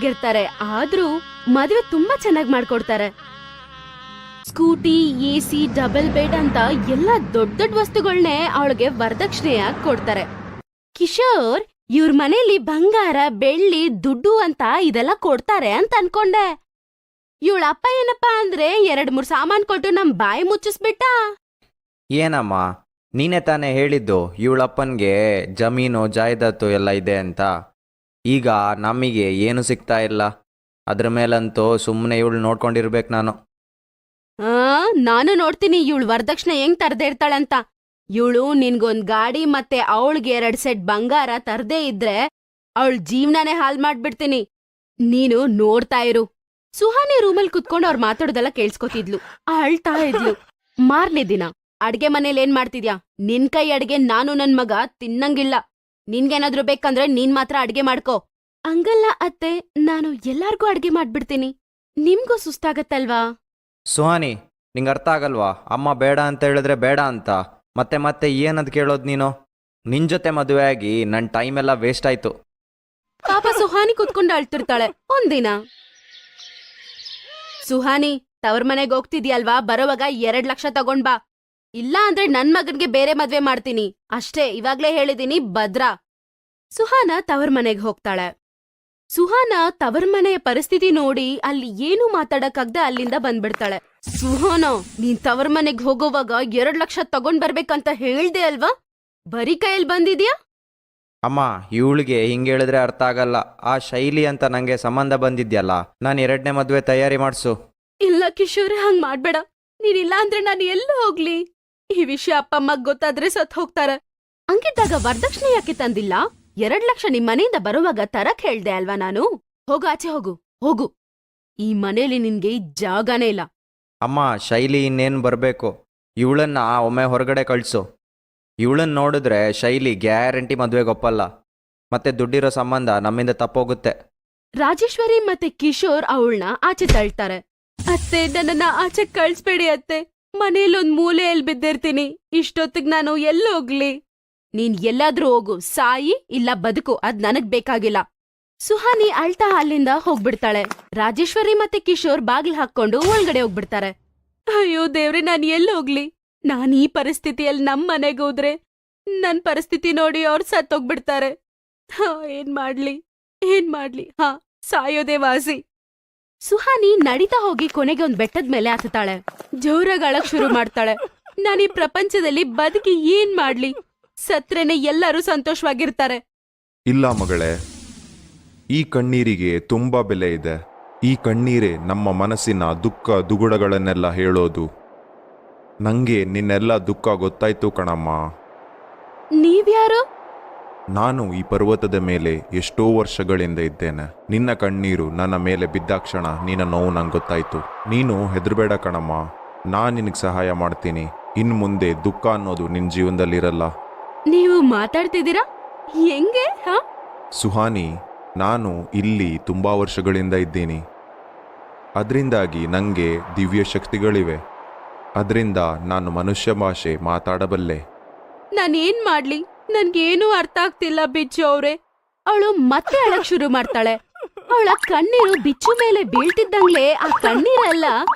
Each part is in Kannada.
ಆಗಿರ್ತಾರೆ, ಆದ್ರೂ ಮದುವೆ ತುಂಬಾ ಚೆನ್ನಾಗಿ ಮಾಡ್ಕೊಡ್ತಾರೆ. ಸ್ಕೂಟಿ, AC, ಡಬಲ್ ಬೆಡ್ ಅಂತ ಎಲ್ಲ ದೊಡ್ಡ ದೊಡ್ಡ ವಸ್ತುಗಳನ್ನೇ ಅವಳಿಗೆ ವರದಕ್ಷಿಣೆಯಾಗಿ ಕೊಡ್ತಾರೆ. ಕಿಶೋರ್ ಇವ್ರ ಮನೇಲಿ ಬಂಗಾರ, ಬೆಳ್ಳಿ, ದುಡ್ಡು ಅಂತ ಇದೆಲ್ಲ ಕೊಡ್ತಾರೆ ಅಂತ ಅನ್ಕೊಂಡೆ. ಇವಳ ಅಪ್ಪ ಏನಪ್ಪಾ ಅಂದ್ರೆ 2-3 ಸಾಮಾನ್ ಕೊಟ್ಟು ನಮ್ ಬಾಯಿ ಮುಚ್ಚಿಸ್ಬಿಟ್ಟ. ಏನಮ್ಮ, ನೀನೇ ತಾನೇ ಹೇಳಿದ್ದು ಇವಳಪ್ಪನಿಗೆ ಜಮೀನು ಜಾಯ್ದಾತು ಎಲ್ಲ ಇದೆ ಅಂತ. ಈಗ ನಮಗೆ ಏನು ಸಿಗ್ತಾ ಇಲ್ಲ. ಅದ್ರ ಮೇಲಂತೂ ಸುಮ್ಮನೆ ಇವಳು ನೋಡ್ಕೊಂಡಿರ್ಬೇಕು ನಾನು. ನಾನು ನೋಡ್ತೀನಿ ಇವಳು ವರದಕ್ಷಿಣೆ ಹೆಂಗ್ ತರದೇ ಇರ್ತಾಳಂತ. ಇವಳು ನಿನ್ಗೊಂದ್ ಗಾಡಿ ಮತ್ತೆ ಅವಳಿಗೆ 2 ಸೆಟ್ ಬಂಗಾರ ತರದೇ ಇದ್ರೆ ಅವಳ ಜೀವನನೇ ಹಾಲ್ ಮಾಡ್ಬಿಡ್ತೀನಿ. ನೀನು ನೋಡ್ತಾ ಇರು. ಸುಹಾನಿ ರೂಮಲ್ಲಿ ಕುತ್ಕೊಂಡು ಅವ್ರು ಮಾತಾಡೋದೆಲ್ಲ ಕೇಳಿಸ್ಕೊತಿದ್ಲು. ಅಳ್ತಾ ಇದ್ಲು. ಮಾರ್ನೇ ದಿನ ಅಡ್ಗೆ ಮನೇಲಿ ಏನ್ ಮಾಡ್ತಿದ್ಯಾ? ನಿನ್ ಕೈ ಅಡ್ಗೆ ನಾನು ನನ್ ಮಗ ತಿನ್ನಂಗಿಲ್ಲ. ನಿನ್ಗೇನಾದ್ರೂ ಬೇಕಂದ್ರೆ ನೀನ್ ಮಾತ್ರ ಅಡ್ಗೆ ಮಾಡ್ಕೋ. ಹಂಗಲ್ಲ ಅತ್ತೆ, ನಾನು ಎಲ್ಲಾರ್ಗೂ ಅಡ್ಗೆ ಮಾಡ್ಬಿಡ್ತೀನಿ. ನಿಮ್ಗೂ ಸುಸ್ತಾಗತ್ತಲ್ವಾ? ಸುಹಾನಿ, ನಿಂಗೆ ಅರ್ಥ ಆಗಲ್ವಾ? ಅಮ್ಮ ಬೇಡ ಅಂತ ಹೇಳಿದ್ರೆ ಬೇಡ ಅಂತ ಮತ್ತೆ ಮತ್ತೆ ಏನದು ಕೇಳೋದು ನೀನು? ನಿನ್ ಜೊತೆ ಮದುವೆ ಆಗಿ ನನ್ನ ಟೈಮ್ ಎಲ್ಲ ವೇಸ್ಟ್ ಆಯ್ತು. ಪಾಪ ಸುಹಾನಿ ಕುತ್ಕೊಂಡು ಅಳ್ತಿರ್ತಾಳೆ. ಒಂದಿನ ಸುಹಾನಿ, ತವ್ರ ಮನೆಗ್ ಹೋಗ್ತಿದ್ಯಲ್ವಾ, ಬರೋವಾಗ 2 ಲಕ್ಷ ತಗೊಂಡ್ ಬಾ. ಇಲ್ಲ ಅಂದ್ರೆ ನನ್ ಮಗನ್ಗೆ ಬೇರೆ ಮದ್ವೆ ಮಾಡ್ತೀನಿ ಅಷ್ಟೇ, ಇವಾಗ್ಲೇ ಹೇಳಿದೀನಿ, ಭದ್ರಾ. ಸುಹಾನ ತವ್ರ ಮನೆಗ್ ಹೋಗ್ತಾಳೆ. ಸುಹಾನ ತವರ್ ಮನೆಯ ಪರಿಸ್ಥಿತಿ ನೋಡಿ ಅಲ್ಲಿ ಏನೂ ಮಾತಾಡಕ್ಕಾಗ್ದೆ ಅಲ್ಲಿಂದ ಬಂದ್ಬಿಡ್ತಾಳೆ. ಸುಹಾನ, ನೀನ್ ತವರ್ ಮನೆಗ್ ಹೋಗೋವಾಗ 2 ಲಕ್ಷ ತಗೊಂಡ್ ಬರ್ಬೇಕಂತ ಹೇಳ್ದೆ ಅಲ್ವಾ? ಬರೀ ಕೈಯಲ್ಲಿ ಬಂದಿದ್ಯಾ? ಅಮ್ಮ, ಇವಳಿಗೆ ಹಿಂಗೆ ಹೇಳಿದ್ರೆ ಅರ್ಥ ಆಗಲ್ಲ. ಆ ಶೈಲಿ ಅಂತ ನಂಗೆ ಸಂಬಂಧ ಬಂದಿದ್ಯಲ್ಲ, ನಾನು 2ನೇ ಮದುವೆ ತಯಾರಿ ಮಾಡಿಸು. ಇಲ್ಲ ಕಿಶೋರೆ, ಹಂಗ್ ಮಾಡ್ಬೇಡ. ನೀನಿಲ್ಲ ಅಂದ್ರೆ ನಾನು ಎಲ್ಲೂ ಹೋಗ್ಲಿ? ಈ ವಿಷಯ ಅಪ್ಪ ಅಮ್ಮಗ್ ಗೊತ್ತಾದ್ರೆ ಸತ್ ಹೋಗ್ತಾರ. ಹಂಗಿದ್ದಾಗ ವರದಕ್ಷಿಣೆ ಯಾಕೆ ತಂದಿಲ್ಲ? 2 ಲಕ್ಷ ನಿಮ್ ಮನೆಯಿಂದ ಬರುವಾಗ ತರಕ್ ಹೇಳ್ದೆ ಅಲ್ವಾ ನಾನು? ಹೋಗು, ಆಚೆ ಹೋಗು, ಹೋಗು. ಈ ಮನೇಲಿ ನಿನ್ಗೆ ಜಾಗನೇ ಇಲ್ಲ. ಅಮ್ಮ, ಶೈಲಿ ಇನ್ನೇನು ಬರಬೇಕು. ಇವಳನ್ನ ಒಮ್ಮೆ ಹೊರಗಡೆ ಕಳಿಸು. ಇವಳನ್ನ ನೋಡಿದ್ರೆ ಶೈಲಿ ಗ್ಯಾರಂಟಿ ಮದುವೆಗೆ ಒಪ್ಪಲ್ಲ. ಮತ್ತೆ ದುಡ್ಡಿರೋ ಸಂಬಂಧ ನಮ್ಮಿಂದ ತಪ್ಪೋಗುತ್ತೆ. ರಾಜೇಶ್ವರಿ ಮತ್ತೆ ಕಿಶೋರ್ ಅವಳನ್ನ ಆಚೆ ತಳ್ತಾರೆ. ಅತ್ತೆ, ನನ್ನನ್ನ ಆಚೆ ಕಳ್ಸ್ಬೇಡಿ ಅತ್ತೆ. ಮನೇಲೊಂದ್ ಮೂಲೆಯಲ್ಲಿ ಬಿದ್ದಿರ್ತೀನಿ. ಇಷ್ಟೊತ್ತಿಗ್ ನಾನು ಎಲ್ಲೋಗ್ಲಿ? ನೀನ್ ಎಲ್ಲಾದ್ರೂ ಹೋಗು, ಸಾಯಿ ಇಲ್ಲ ಬದುಕು, ಅದ್ ನನಗ್ ಬೇಕಾಗಿಲ್ಲ. ಸುಹಾನಿ ಅಳ್ತಾ ಅಲ್ಲಿಂದ ಹೋಗ್ಬಿಡ್ತಾಳೆ. ರಾಜೇಶ್ವರಿ ಮತ್ತೆ ಕಿಶೋರ್ ಬಾಗಿಲು ಹಾಕೊಂಡು ಒಳಗಡೆ ಹೋಗ್ಬಿಡ್ತಾರೆ. ಅಯ್ಯೋ ದೇವ್ರೆ, ನಾನ್ ಎಲ್ಲೋಗ್ಲಿ? ನಾನ್ ಈ ಪರಿಸ್ಥಿತಿಯಲ್ಲಿ ನಮ್ ಮನೆಗೆ ಹೋದ್ರೆ ನನ್ ಪರಿಸ್ಥಿತಿ ನೋಡಿ ಅವ್ರು ಸತ್ತೋಗ್ಬಿಡ್ತಾರೆ. ಏನ್ ಮಾಡ್ಲಿ? ಸಾಯೋದೇ ವಾಸಿ. ಸುಹಾನಿ ನಡೀತಾ ಹೋಗಿ ಕೊನೆಗೆ ಒಂದ್ ಬೆಟ್ಟದ ಮೇಲೆ ಹತ್ತಾಳೆ. ಜೋರಾಗಿ ಅಳಕ್ ಶುರು ಮಾಡ್ತಾಳೆ. ನಾನೀ ಪ್ರಪಂಚದಲ್ಲಿ ಬದುಕಿ ಏನ್ ಮಾಡ್ಲಿ? ಸತ್ರೇನೆ ಎಲ್ಲರೂ ಸಂತೋಷವಾಗಿರ್ತಾರೆ. ಇಲ್ಲ ಮಗಳೇ, ಈ ಕಣ್ಣೀರಿಗೆ ತುಂಬಾ ಬೆಲೆ ಇದೆ. ಈ ಕಣ್ಣೀರೇ ನಮ್ಮ ಮನಸ್ಸಿನ ದುಃಖ ದುಗುಡಗಳನ್ನೆಲ್ಲ ಹೇಳೋದು. ನಂಗೆ ನಿನ್ನೆಲ್ಲ ದುಃಖ ಗೊತ್ತಾಯ್ತು ಕಣಮ್ಮ. ನೀವ್ಯಾರು? ನಾನು ಈ ಪರ್ವತದ ಮೇಲೆ ಎಷ್ಟೋ ವರ್ಷಗಳಿಂದ ಇದ್ದೇನೆ. ನಿನ್ನ ಕಣ್ಣೀರು ನನ್ನ ಮೇಲೆ ಬಿದ್ದಾಕ್ಷಣ ನಿನ್ನ ನೋವು ನಂಗೆ ಗೊತ್ತಾಯ್ತು. ನೀನು ಹೆದರ್ಬೇಡ ಕಣಮ್ಮ, ನಾನು ನಿನಗೆ ಸಹಾಯ ಮಾಡ್ತೀನಿ. ಇನ್ನು ಮುಂದೆ ದುಃಖ ಅನ್ನೋದು ನಿನ್ನ ಜೀವನದಲ್ಲಿರಲ್ಲ. ನೀವು ಮಾತಾಡ್ತಿದ್ದೀರಾ? ಹೆಂಗೆ? ಸುಹಾನಿ, ನಾನು ಇಲ್ಲಿ ತುಂಬಾ ವರ್ಷಗಳಿಂದ ಇದ್ದೀನಿ. ಅದರಿಂದಾಗಿ ನನಗೆ ದಿವ್ಯ ಶಕ್ತಿಗಳಿವೆ. ಅದರಿಂದ ನಾನು ಮನುಷ್ಯ ಭಾಷೆ ಮಾತಾಡಬಲ್ಲೆ. ನಾನೇನ್ ಮಾಡ್ಲಿ? ನನ್ಗೇನೂ ಅರ್ಥ ಆಗ್ತಿಲ್ಲ ಬಿಚ್ಚು ಅವ್ರೆ. ಅವಳು ಮತ್ತೆ ಅಳಕ್ ಶುರು ಮಾಡ್ತಾಳೆ. ಅವಳ ಕಣ್ಣೀರು ಬಿಚ್ಚು ಮೇಲೆ ಬೀಳ್ತಿದ್ದಂಗ್ಲೇ ಆ ಕಣ್ಣೀರೆಲ್ಲ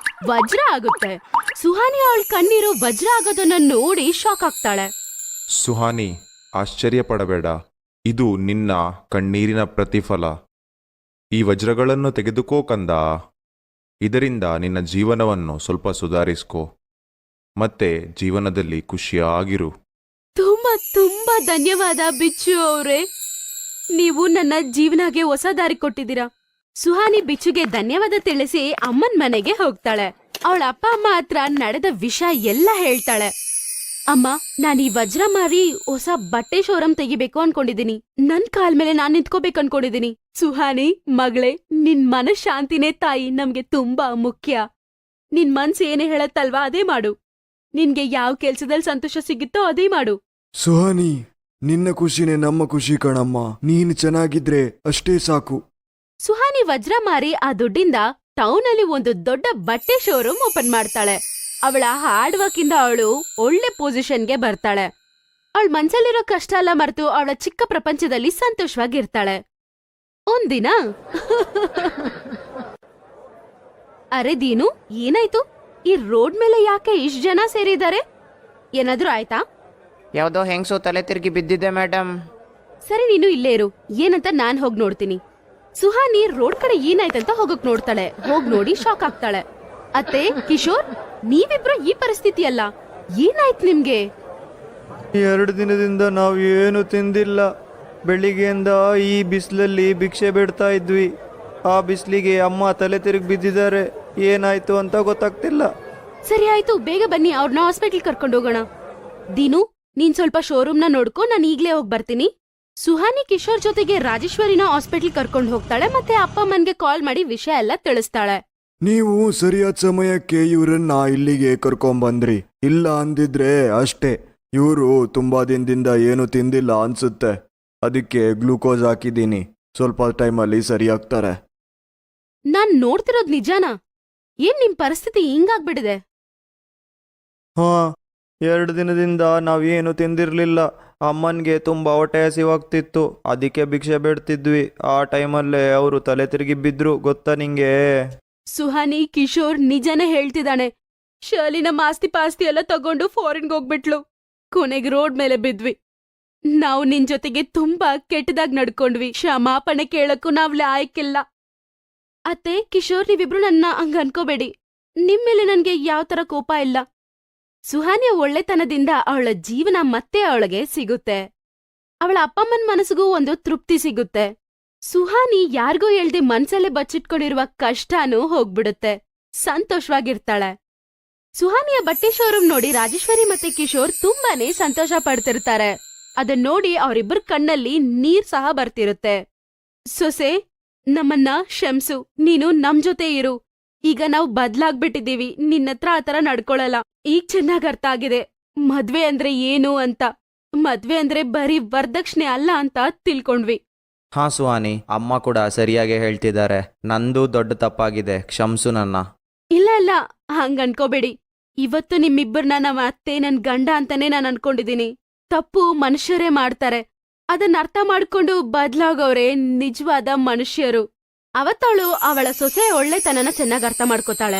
ವಜ್ರ ಆಗುತ್ತೆ. ಸುಹಾನಿ ಅವಳ ಕಣ್ಣೀರು ವಜ್ರ ಆಗೋದನ್ನ ನೋಡಿ ಶಾಕ್ ಆಗ್ತಾಳೆ. ಸುಹಾನಿ, ಆಶ್ಚರ್ಯ ಪಡಬೇಡ. ಇದು ನಿನ್ನ ಕಣ್ಣೀರಿನ ಪ್ರತಿಫಲ. ಈ ವಜ್ರಗಳನ್ನು ತೆಗೆದುಕೋ ಕಂದ. ಇದರಿಂದ ನಿನ್ನ ಜೀವನವನ್ನು ಸ್ವಲ್ಪ ಸುಧಾರಿಸ್ಕೋ. ಮತ್ತೆ ಜೀವನದಲ್ಲಿ ಖುಷಿಯಾಗಿರು. ತುಂಬಾ ಧನ್ಯವಾದ ಬಿಚ್ಚು ಅವ್ರೆ. ನೀವು ನನ್ನ ಜೀವನಗೆ ಹೊಸ ದಾರಿ ಕೊಟ್ಟಿದ್ದೀರಾ. ಸುಹಾನಿ ಬಿಚ್ಚುಗೆ ಧನ್ಯವಾದ ತಿಳಿಸಿ ಅಮ್ಮನ್ ಮನೆಗೆ ಹೋಗ್ತಾಳೆ. ಅವಳ ಅಪ್ಪ ಅಮ್ಮ ಹತ್ರ ನಡೆದ ವಿಷಯ ಎಲ್ಲ ಹೇಳ್ತಾಳೆ. ಅಮ್ಮ, ನಾನ್ ಈ ವಜ್ರ ಮಾರಿ ಹೊಸ ಬಟ್ಟೆ ಶೋರೂಮ್ ತೆಗಿಬೇಕು ಅನ್ಕೊಂಡಿದೀನಿ. ನನ್ ಕಾಲ್ ಮೇಲೆ ನಾನ್ ನಿಂತ್ಕೋಬೇಕು ಅನ್ಕೊಂಡಿದೀನಿ. ಸುಹಾನಿ ಮಗಳೇ, ನಿನ್ ಮನಃಶಾಂತಿನೇ ತಾಯಿ ನಮ್ಗೆ ತುಂಬಾ ಮುಖ್ಯ. ನಿನ್ ಮನ್ಸು ಏನೇ ಹೇಳತ್ತಲ್ವಾ ಅದೇ ಮಾಡು. ನಿನ್ಗೆ ಯಾವ ಕೆಲ್ಸದಲ್ಲಿ ಸಂತೋಷ ಸಿಗುತ್ತೋ ಅದೇ ಮಾಡು. ಸುಹಾನಿ, ನಿನ್ನ ಖುಷಿನೇ ನಮ್ಮ ಖುಷಿ ಕಣಮ್ಮ. ನೀನು ಚೆನ್ನಾಗಿದ್ರೆ ಅಷ್ಟೇ ಸಾಕು. ಸುಹಾನಿ ವಜ್ರ ಮಾರಿ ಆ ದುಡ್ಡಿಂದ ಟೌನ್ ಅಲ್ಲಿ ಒಂದು ದೊಡ್ಡ ಬಟ್ಟೆ ಶೋರೂಮ್ ಓಪನ್ ಮಾಡ್ತಾಳೆ. ಅವಳ ಹಾರ್ಡ್ ವರ್ಕ್ ಇಂದ ಅವಳು ಒಳ್ಳೆ ಪೊಸಿಷನ್ಗೆ ಬರ್ತಾಳೆ. ಅವಳ ಮನ್ಸಲ್ಲಿರೋ ಕಷ್ಟ ಎಲ್ಲ ಮರೆತು ಅವಳ ಚಿಕ್ಕ ಪ್ರಪಂಚದಲ್ಲಿ ಸಂತೋಷವಾಗಿರ್ತಾಳೆ. ಒಂದಿನ ಅರೆ ದೀನು, ಏನಾಯ್ತು? ಈ ರೋಡ್ ಮೇಲೆ ಯಾಕೆ ಇಷ್ಟ್ ಜನ ಸೇರಿದ್ದಾರೆ? ಏನಾದ್ರೂ ಆಯ್ತಾ? ಯಾವುದೋ ಹೆಂಗಸು ತಲೆ ತಿರುಗಿ ಬಿದ್ದಿದೆ ಮೇಡಮ್. ಸರಿ, ನೀನು ಇಲ್ಲೇ ಇರು, ಏನಂತ ನಾನ್ ಹೋಗ್ ನೋಡ್ತೀನಿ. ಸುಹಾನಿ ರೋಡ್ ಕಡೆ ಏನಾಯ್ತಂತ ಹೋಗಕ್ ನೋಡ್ತಾಳೆ. ಹೋಗ್ ನೋಡಿ ಶಾಕ್ ಆಗ್ತಾಳೆ. ಅತ್ತೆ, ಕಿಶೋರ್, ನೀವಿಬ್ರು ಈ ಪರಿಸ್ಥಿತಿ ಅಲ್ಲ, ಏನಾಯ್ತು ನಿಮ್ಗೆ? 2 ದಿನದಿಂದ ನಾವು ಏನು ತಿಂದಿಲ್ಲ. ಬೆಳಿಗ್ಗೆಯಿಂದ ಈ ಬಿಸಿಲಲ್ಲಿ ಭಿಕ್ಷೆ ಬಿಡ್ತಾ ಇದ್ವಿ. ಆ ಬಿಸಿಲಿಗೆ ಅಮ್ಮ ತಲೆ ತಿರುಗಿ ಬಿದ್ದಿದ್ದಾರೆ. ಏನಾಯ್ತು ಅಂತ ಗೊತ್ತಾಗ್ತಿಲ್ಲ. ಸರಿ ಆಯ್ತು, ಬೇಗ ಬನ್ನಿ, ಅವ್ರನ್ನ ಹಾಸ್ಪಿಟಲ್ ಕರ್ಕೊಂಡು ಹೋಗೋಣ. ದೀನು, ನೀನ್ ಸ್ವಲ್ಪ ಶೋರೂಮ್ನ ನೋಡ್ಕೊ, ನಾನು ಈಗ್ಲೇ ಹೋಗ್ ಬರ್ತೀನಿ. ಸುಹಾನಿ ಕಿಶೋರ್ ಜೊತೆಗೆ ರಾಜೇಶ್ವರಿನ ಹಾಸ್ಪಿಟಲ್ ಕರ್ಕೊಂಡು ಹೋಗ್ತಾಳೆ ಮತ್ತೆ ಅಪ್ಪ ಅಮ್ಮನ್ಗೆ ಕಾಲ್ ಮಾಡಿ ವಿಷಯ ಎಲ್ಲ ತಿಳಿಸ್ತಾಳೆ. ನೀವು ಸರಿಯಾದ ಸಮಯಕ್ಕೆ ಇವರನ್ನ ಇಲ್ಲಿಗೆ ಕರ್ಕೊಂಬಂದ್ರಿ. ಇಲ್ಲ ಅಂದಿದ್ರೆ ಅಷ್ಟೇ, ಇವರು ತುಂಬಾ ದಿನದಿಂದ ಏನು ತಿಂದಿಲ್ಲ ಅನ್ಸುತ್ತೆ. ಅದಕ್ಕೆ ಗ್ಲೂಕೋಸ್ ಹಾಕಿದ್ದೀನಿ, ಸ್ವಲ್ಪ ಟೈಮಲ್ಲಿ ಸರಿಯಾಗ್ತಾರೆ. ನಾನ್ ನೋಡ್ತಿರೋದ್ ನಿಜಾನಾ? ಏನ್ ನಿಮ್ ಪರಿಸ್ಥಿತಿ ಹಿಂಗಾಗ್ಬಿಡಿದೆ? ಹಾ, 2 ದಿನದಿಂದ ನಾವೇನು ತಿಂದಿರ್ಲಿಲ್ಲ. ಅಮ್ಮನ್ಗೆ ತುಂಬಾ ಹೊಟ್ಟೆ ಹಸಿವಾಗ್ತಿತ್ತು, ಅದಕ್ಕೆ ಭಿಕ್ಷೆ ಬೇಡ್ತಿದ್ವಿ. ಆ ಟೈಮಲ್ಲೇ ಅವರು ತಲೆ ತಿರುಗಿ ಬಿದ್ರು, ಗೊತ್ತಾ ನಿಂಗೆ? ಸುಹಾನಿ ಕಿಶೋರ್ ನಿಜನೇ ಹೇಳ್ತಿದ್ದಾನೆ. ಶರ್ಲಿನ ಮಾಸ್ತಿ ಪಾಸ್ತಿ ಎಲ್ಲ ತಗೊಂಡು ಫಾರಿನ್ಗೆ ಹೋಗ್ಬಿಟ್ಲು. ಕೊನೆಗೆ ರೋಡ್ ಮೇಲೆ ಬಿದ್ವಿ. ನಾವು ನಿನ್ ಜೊತೆಗೆ ತುಂಬಾ ಕೆಟ್ಟದಾಗ್ ನಡ್ಕೊಂಡ್ವಿ. ಕ್ಷಮಾಪಣೆ ಕೇಳಕ್ಕೂ ನಾವ್ ಲಾಯಕ್ಕಿಲ್ಲ. ಅತ್ತೆ, ಕಿಶೋರ್, ನೀವಿಬ್ರು ನನ್ನ ಹಂಗ ಅನ್ಕೋಬೇಡಿ. ನಿಮ್ಮೇಲೆ ನನ್ಗೆ ಯಾವ ತರ ಕೋಪ ಇಲ್ಲ. ಸುಹಾನಿಯ ಒಳ್ಳೆತನದಿಂದ ಅವಳ ಜೀವನ ಮತ್ತೆ ಅವಳಿಗೆ ಸಿಗುತ್ತೆ. ಅವಳ ಅಪ್ಪಮ್ಮನ ಮನಸ್ಸಿಗೂ ಒಂದು ತೃಪ್ತಿ ಸಿಗುತ್ತೆ. ಸುಹಾನಿ ಯಾರಿಗೂ ಹೇಳ್ದೆ ಮನ್ಸಲ್ಲೇ ಬಚ್ಚಿಟ್ಕೊಂಡಿರುವ ಕಷ್ಟನೂ ಹೋಗ್ಬಿಡುತ್ತೆ. ಸಂತೋಷವಾಗಿರ್ತಾಳೆ. ಸುಹಾನಿಯ ಬಟ್ಟೆ ಶೋರೂಮ್ ನೋಡಿ ರಾಜೇಶ್ವರಿ ಮತ್ತೆ ಕಿಶೋರ್ ತುಂಬಾನೇ ಸಂತೋಷ ಪಡ್ತಿರ್ತಾರೆ. ಅದನ್ ನೋಡಿ ಅವರಿಬ್ಬರ ಕಣ್ಣಲ್ಲಿ ನೀರ್ ಸಹ ಬರ್ತಿರುತ್ತೆ. ಸೊಸೆ, ನಮ್ಮನ್ನ ಕ್ಷಮ್ಸು, ನೀನು ನಮ್ ಜೊತೆ ಇರು. ಈಗ ನಾವು ಬದ್ಲಾಗ್ಬಿಟ್ಟಿದೀವಿ, ನಿನ್ನತ್ರ ಆತರ ನಡ್ಕೊಳಲ್ಲ. ಈಗ ಚೆನ್ನಾಗ್ ಅರ್ಥ ಆಗಿದೆ ಮದ್ವೆ ಅಂದ್ರೆ ಏನು ಅಂತ. ಮದ್ವೆ ಅಂದ್ರೆ ಬರೀ ವರದಕ್ಷಿಣೆ ಅಲ್ಲ ಅಂತ ತಿಳ್ಕೊಂಡ್ವಿ. ಹಾ ಸುಹಾನಿ, ಅಮ್ಮ ಕೂಡ ಸರಿಯಾಗಿ ಹೇಳ್ತಿದ್ದಾರೆ. ನಂದು ದೊಡ್ಡ ತಪ್ಪಾಗಿದೆ, ಕ್ಷಮ್ಸು ನನ್ನ. ಇಲ್ಲ ಇಲ್ಲ, ಹಂಗ್ ಅನ್ಕೋಬೇಡಿ. ಇವತ್ತು ನಿಮ್ಮಿಬ್ಬರನ್ನ ನಮ್ಮ ಅತ್ತೆ ನನ್ ಗಂಡ ಅಂತಾನೆ ನಾನ್ ಅನ್ಕೊಂಡಿದೀನಿ. ತಪ್ಪು ಮನುಷ್ಯರೇ ಮಾಡ್ತಾರೆ. ಅದನ್ನ ಅರ್ಥ ಮಾಡ್ಕೊಂಡು ಬದ್ಲಾಗೋರೆ ನಿಜವಾದ ಮನುಷ್ಯರು. ಅವತ್ತವಳು ಅವಳ ಸೊಸೆ ಒಳ್ಳೆತನನ ಚೆನ್ನಾಗ್ ಅರ್ಥ ಮಾಡ್ಕೋತಾಳೆ.